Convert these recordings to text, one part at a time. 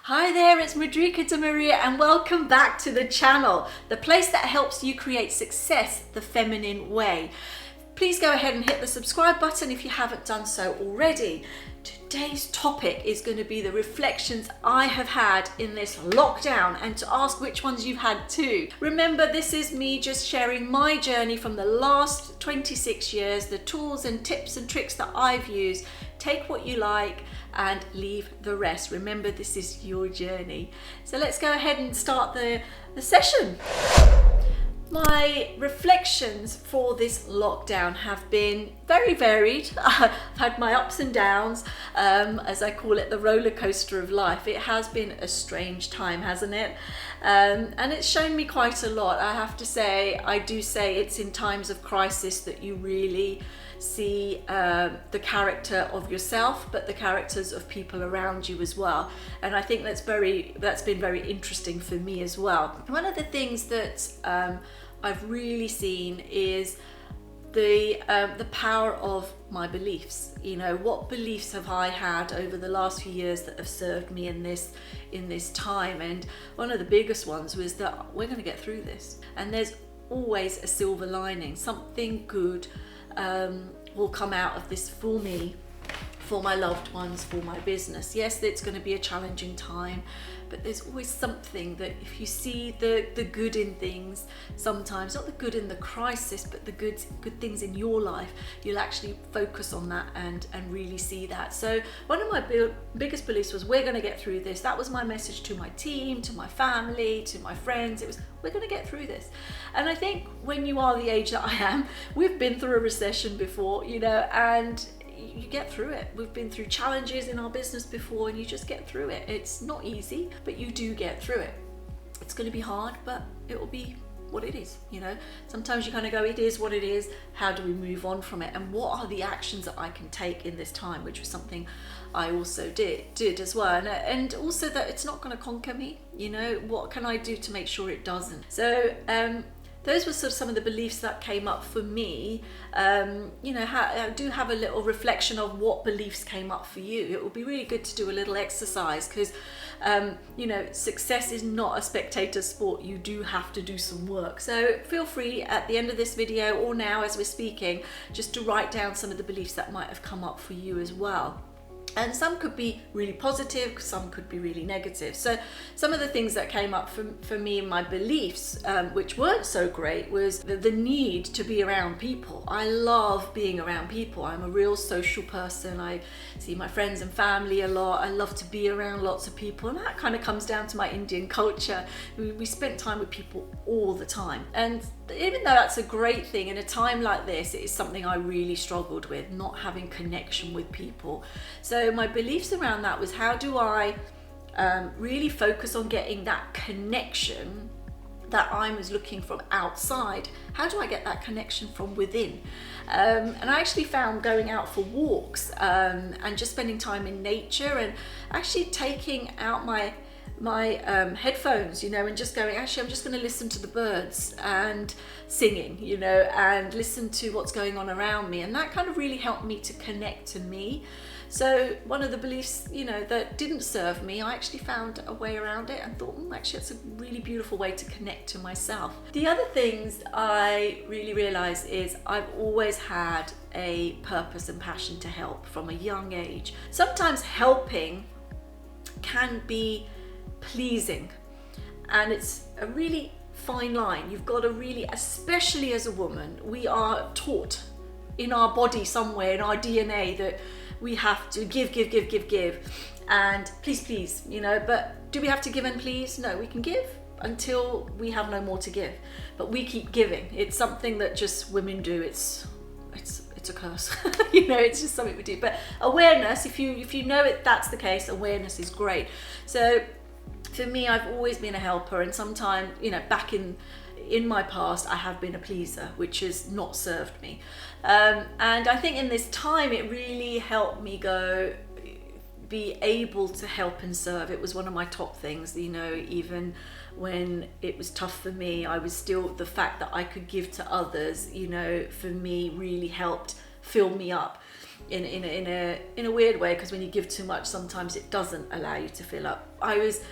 Hi there, it's Madrika de Maria and welcome back to the channel, the place that helps you create success the feminine way. Please go ahead and hit the subscribe button if you haven't done so already. Today's topic is going to be the reflections I have had in this lockdown and to ask which ones you've had too. Remember, this is me just sharing my journey from the last 26 years, the tools and tips and tricks that I've used. Take what you like and leave the rest. Remember, this is your journey. So let's go ahead and start the session. My reflections for this lockdown have been very varied. I've had my ups and downs, as I call it, the roller coaster of life. It has been a strange time, hasn't it? And it's shown me quite a lot. I have to say, I do say it's in times of crisis that you really see the character of yourself, but the characters of people around you as well. And I think that's been very interesting for me as well. One of the things that I've really seen is the power of my beliefs. You know, what beliefs have I had over the last few years that have served me in this time? And one of the biggest ones was that we're going to get through this, and there's always a silver lining. Something good will come out of this for me, for my loved ones, for my business. Yes, it's going to be a challenging time, but there's always something that if you see the good in things, sometimes not the good in the crisis, but the good things in your life, you'll actually focus on that and really see that. So one of my biggest beliefs was, we're going to get through this. That was my message to my team, to my family, to my friends. It was, we're going to get through this. And I think when you are the age that I am, we've been through a recession before, you know, and you get through it. We've been through challenges in our business before, and you just get through it. It's not easy, but you do get through it. It's going to be hard, but it will be what it is, you know. Sometimes you kind of go, it is what it is. How do we move on from it? And what are the actions that I can take in this time, which was something I also did as well. And also that it's not going to conquer me, you know. What can I do to make sure it doesn't? So those were sort of some of the beliefs that came up for me. You know, I do have a little reflection of what beliefs came up for you. It would be really good to do a little exercise because, you know, success is not a spectator sport. You do have to do some work. So feel free at the end of this video or now as we're speaking, just to write down some of the beliefs that might have come up for you as well. And some could be really positive, some could be really negative. So some of the things that came up for me in my beliefs, which weren't so great, was the need to be around people. I love being around people. I'm a real social person. I see my friends and family a lot. I love to be around lots of people. And that kind of comes down to my Indian culture. We spent time with people all the time. And even though that's a great thing, in a time like this, it is something I really struggled with, not having connection with people. So my beliefs around that was, how do I really focus on getting that connection that I was looking from outside? How do I get that connection from within? And I actually found going out for walks and just spending time in nature and actually taking out my headphones, you know, and just going, actually, I'm just going to listen to the birds and singing, you know, and listen to what's going on around me. And that kind of really helped me to connect to me. So one of the beliefs, you know, that didn't serve me, I actually found a way around it and thought, actually, it's a really beautiful way to connect to myself. The other things I really realized is I've always had a purpose and passion to help from a young age. Sometimes helping can be pleasing, and it's a really fine line. You've got to really, especially as a woman, we are taught in our body somewhere, in our DNA, that we have to give, and please, you know. But do we have to give and please? No, we can give until we have no more to give, but we keep giving. It's something that just women do. It's a curse. You know, it's just something we do. But awareness, if you know it, that's the case, awareness is great. So for me, I've always been a helper, and sometimes, you know, back in my past, I have been a pleaser, which has not served me. And I think in this time, it really helped me be able to help and serve. It was one of my top things, you know, even when it was tough for me, I was still, the fact that I could give to others, you know, for me really helped fill me up. in a weird way, because when you give too much, sometimes it doesn't allow you to fill up. I was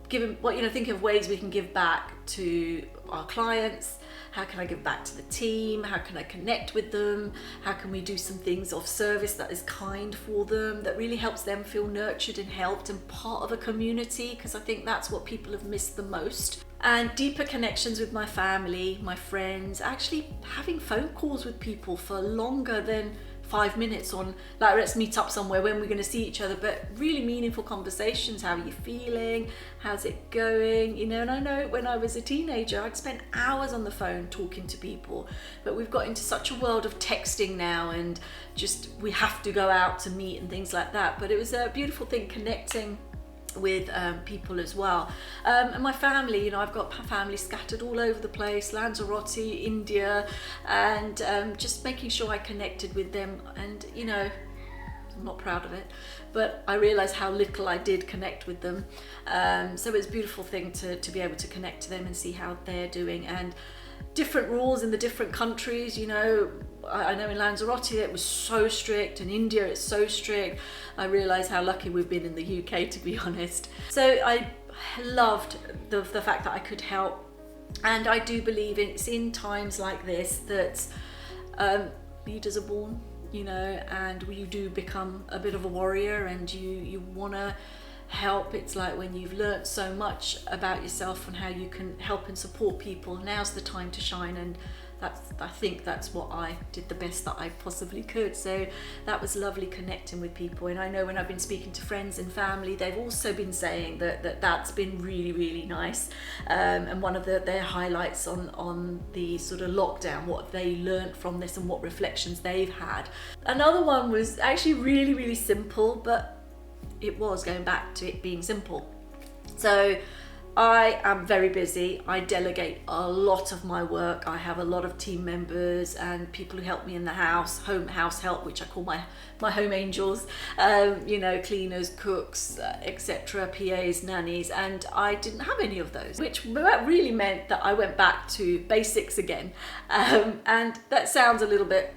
giving, thinking of ways we can give back to our clients. How can I give back to the team? How can I connect with them? How can we do some things of service that is kind for them, that really helps them feel nurtured and helped and part of a community? Because I think that's what people have missed the most. And deeper connections with my family, my friends, actually having phone calls with people for longer than 5 minutes on, like, let's meet up somewhere, when we're going to see each other, but really meaningful conversations. How are you feeling? How's it going? And I know when I was a teenager, I'd spend hours on the phone talking to people, but we've got into such a world of texting now, and just, we have to go out to meet and things like that. But it was a beautiful thing connecting with people as well, and my family. I've got family scattered all over the place, Lanzarote, India, and just making sure I connected with them. And I'm not proud of it, but I realized how little I did connect with them, so it's a beautiful thing to be able to connect to them and see how they're doing. And different rules in the different countries. I know in Lanzarote it was so strict, in India it's so strict. I realise how lucky we've been in the UK, to be honest. So I loved the fact that I could help, and I do believe it's in times like this that leaders are born, and you do become a bit of a warrior, and you want to help. It's like when you've learnt so much about yourself and how you can help and support people, now's the time to shine. And I think that's what I did the best that I possibly could. So that was lovely connecting with people. And I know when I've been speaking to friends and family, they've also been saying that's been really, really nice. And one of their highlights on the sort of lockdown, what they learned from this and what reflections they've had. Another one was actually really, really simple, but it was going back to it being simple. So I am very busy. I delegate a lot of my work. I have a lot of team members and people who help me in the house help, which I call my home angels, cleaners, cooks, etc., PAs, nannies, and I didn't have any of those, which really meant that I went back to basics again. And that sounds a little bit,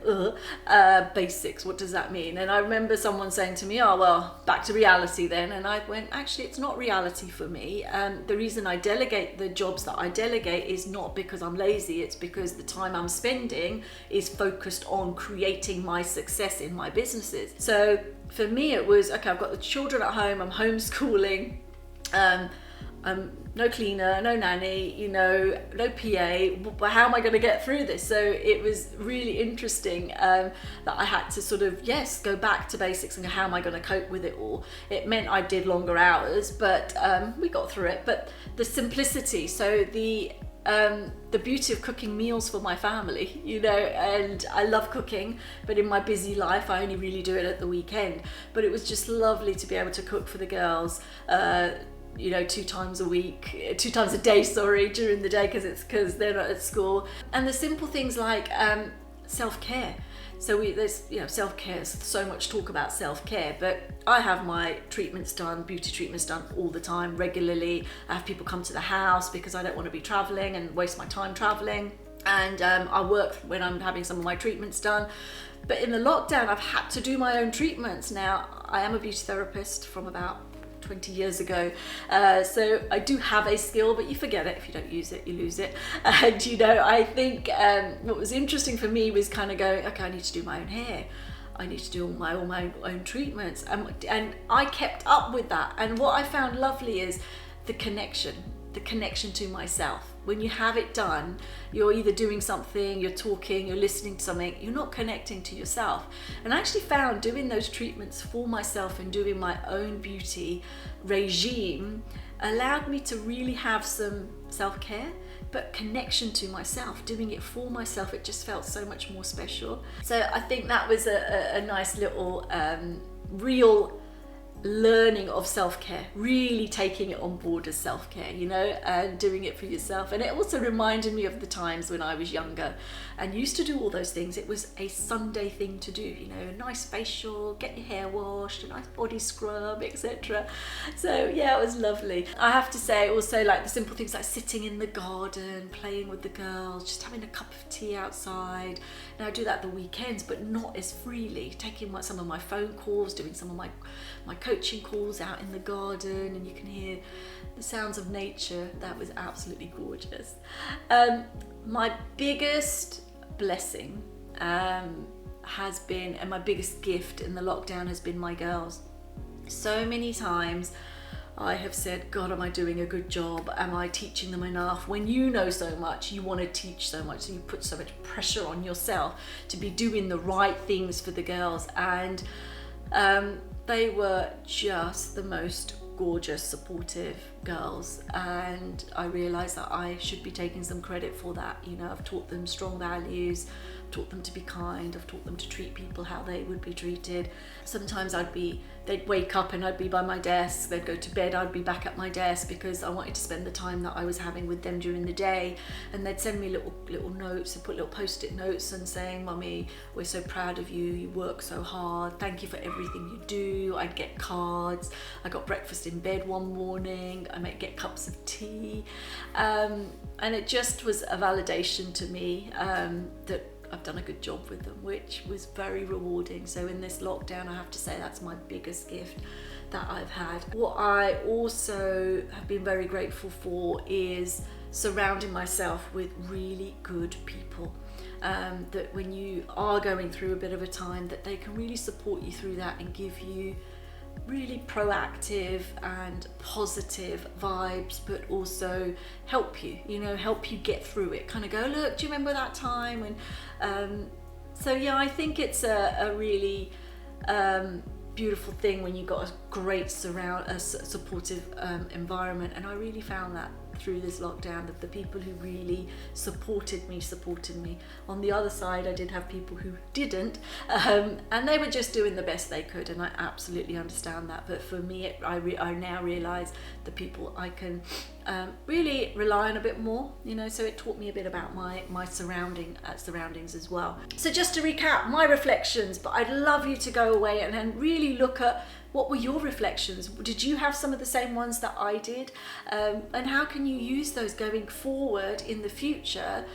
basics, what does that mean? And I remember someone saying to me, oh, well, back to reality then. And I went, actually, it's not reality for me. The reason I delegate the jobs that I delegate is not because I'm lazy, it's because the time I'm spending is focused on creating my success in my businesses. So for me it was, okay, I've got the children at home, I'm homeschooling, I'm no cleaner, no nanny, no PA, but how am I going to get through this? So it was really interesting that I had to sort of, go back to basics and go, how am I going to cope with it all? It meant I did longer hours, but we got through it. But the simplicity, so the beauty of cooking meals for my family, and I love cooking, but in my busy life I only really do it at the weekend. But it was just lovely to be able to cook for the girls 2 times a day, during the day, because they're not at school. And the simple things like self-care. So there's self-care, so much talk about self-care, but I have my treatments done, beauty treatments done all the time, regularly. I have people come to the house because I don't want to be traveling and waste my time traveling. And I work when I'm having some of my treatments done. But in the lockdown, I've had to do my own treatments. Now, I am a beauty therapist from about 20 years ago, so I do have a skill, but you forget it. If you don't use it, you lose it. And I think what was interesting for me was kind of going, okay, I need to do my own hair, I need to do all my own treatments, and I kept up with that. And what I found lovely is the connection to myself. When you have it done, you're either doing something, you're talking, you're listening to something, you're not connecting to yourself. And I actually found doing those treatments for myself and doing my own beauty regime allowed me to really have some self-care, but connection to myself, doing it for myself. It just felt so much more special. So I think that was a nice little real learning of self-care, really taking it on board as self-care, and doing it for yourself. And it also reminded me of the times when I was younger and used to do all those things. It was a Sunday thing to do, a nice facial, get your hair washed, a nice body scrub, etc. So yeah, it was lovely. I have to say also, like the simple things like sitting in the garden, playing with the girls, just having a cup of tea outside. Now I do that the weekends, but not as freely, taking some of my phone calls, doing some of my coaching coaching calls out in the garden, and you can hear the sounds of nature. That was absolutely gorgeous. My biggest blessing has been, and my biggest gift in the lockdown has been my girls. So many times I have said, God, am I doing a good job? Am I teaching them enough? When you know so much, you want to teach so much, so you put so much pressure on yourself to be doing the right things for the girls. And they were just the most gorgeous, supportive girls, and I realized that I should be taking some credit for that. You know, I've taught them strong values, taught them to be kind, I've taught them to treat people how they would be treated. Sometimes they'd wake up and I'd be by my desk, they'd go to bed, I'd be back at my desk because I wanted to spend the time that I was having with them during the day, and they'd send me little notes and put little post-it notes and saying, Mummy, we're so proud of you, you work so hard, thank you for everything you do. I'd get cards, I got breakfast in bed one morning, I might get cups of tea, and it just was a validation to me that I've done a good job with them, which was very rewarding. So in this lockdown, I have to say that's my biggest gift that I've had. What I also have been very grateful for is surrounding myself with really good people. That when you are going through a bit of a time, that they can really support you through that and give you really proactive and positive vibes, but also help you get through it, kind of go, look, do you remember that time? And so yeah, I think it's a really beautiful thing when you've got a great supportive environment, and I really found that through this lockdown, that the people who really supported me. On the other side, I did have people who didn't, and they were just doing the best they could, and I absolutely understand that. But for me, I now realize the people I can really rely on a bit more, so it taught me a bit about my surroundings as well. So just to recap my reflections, but I'd love you to go away and really look at, what were your reflections? Did you have some of the same ones that I did? And how can you use those going forward in the future?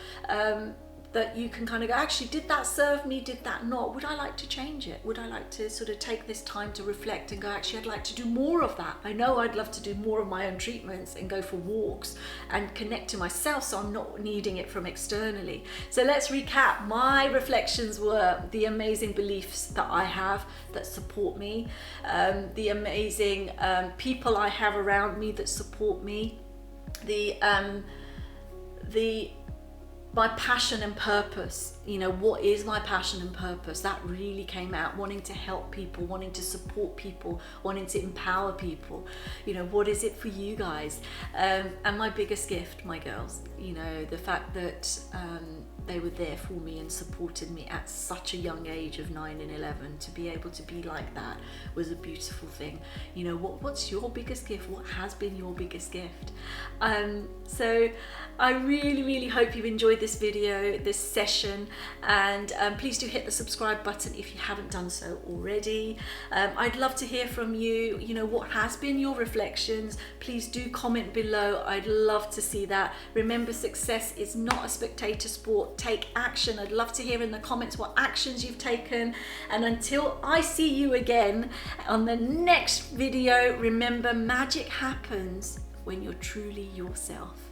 That you can kind of go, actually, did that serve me? Did that not? Would I like to change it? Would I like to sort of take this time to reflect and go, actually, I'd like to do more of that. I know I'd love to do more of my own treatments and go for walks and connect to myself, so I'm not needing it from externally. So let's recap. My reflections were the amazing beliefs that I have that support me, the amazing people I have around me that support me, my passion and purpose. What is my passion and purpose? That really came out, wanting to help people, wanting to support people, wanting to empower people. What is it for you guys? And my biggest gift, my girls, the fact that they were there for me and supported me at such a young age of 9 and 11. To be able to be like that was a beautiful thing. What's your biggest gift? What has been your biggest gift? So I really, really hope you've enjoyed this video, this session, and please do hit the subscribe button if you haven't done so already. I'd love to hear from you. What has been your reflections? Please do comment below. I'd love to see that. Remember, success is not a spectator sport. Take action. I'd love to hear in the comments what actions you've taken. And until I see you again on the next video, remember, magic happens when you're truly yourself.